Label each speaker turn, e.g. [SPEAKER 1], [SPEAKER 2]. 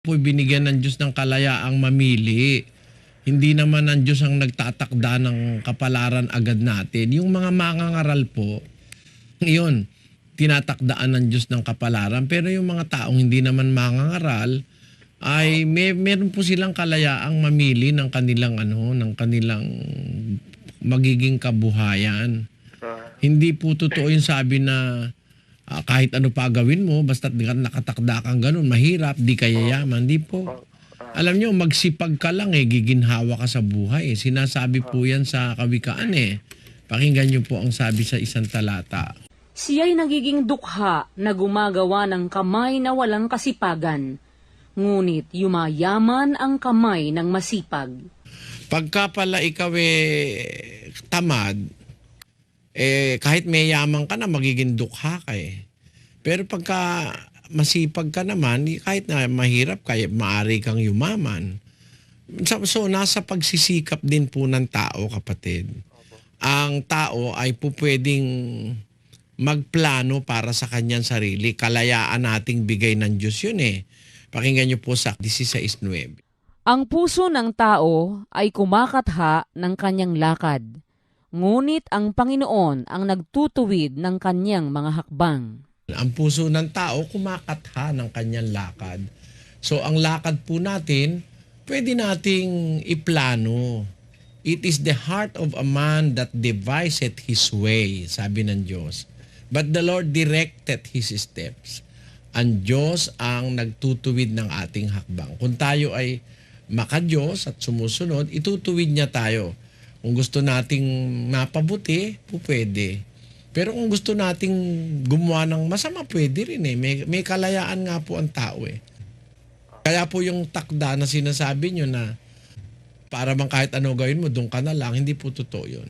[SPEAKER 1] Po binigyan ng Diyos ng kalayaang mamili. Hindi naman ang Diyos ang nagtatakda ng kapalaran agad natin. Yung mga mangangaral po, yun, tinatakdaan ng Diyos ng kapalaran. Pero yung mga taong hindi naman mangangaral, ay meron po silang kalayaang mamili ng kanilang ng kanilang magiging kabuhayan. Hindi po totoo yung sabi na kahit ano pa gawin mo, basta nakatakda kang ganun, mahirap, di kaya yaman. Di po. Alam nyo, magsipag ka lang giginhawa ka sa buhay. Sinasabi po yan sa kawikaan Pakinggan nyo po ang sabi sa isang talata.
[SPEAKER 2] Siya'y nagiging dukha na gumagawa ng kamay na walang kasipagan. Ngunit yumayaman ang kamay ng masipag.
[SPEAKER 1] Pagka pala ikaw tamad, kahit may yaman ka na, magiging dukha ka Pero pagka masipag ka naman, kahit na mahirap ka, maaari kang yumaman. So, nasa pagsisikap din po ng tao, kapatid. Ang tao ay po pwedeng magplano para sa kanyang sarili. Kalayaan nating bigay ng Diyos yun Pakinggan niyo po sa 16:9.
[SPEAKER 2] Ang puso ng tao ay kumakatha ng kanyang lakad. Ngunit ang Panginoon ang nagtutuwid ng kanyang mga hakbang.
[SPEAKER 1] Ang puso ng tao kumakatha ng kanyang lakad. So ang lakad po natin, pwede nating iplano. It is the heart of a man that deviseth his way, sabi ng Diyos. But the Lord directed his steps. Ang Diyos ang nagtutuwid ng ating hakbang. Kung tayo ay maka-Diyos at sumusunod, itutuwid niya tayo. Kung gusto nating mapabuti, pwede. Pero kung gusto nating gumawa ng masama, pwede rin May kalayaan nga po ang tao Kaya po yung takda na sinasabi nyo na para bang kahit ano gawin mo, doon ka na lang, hindi po totoo yun.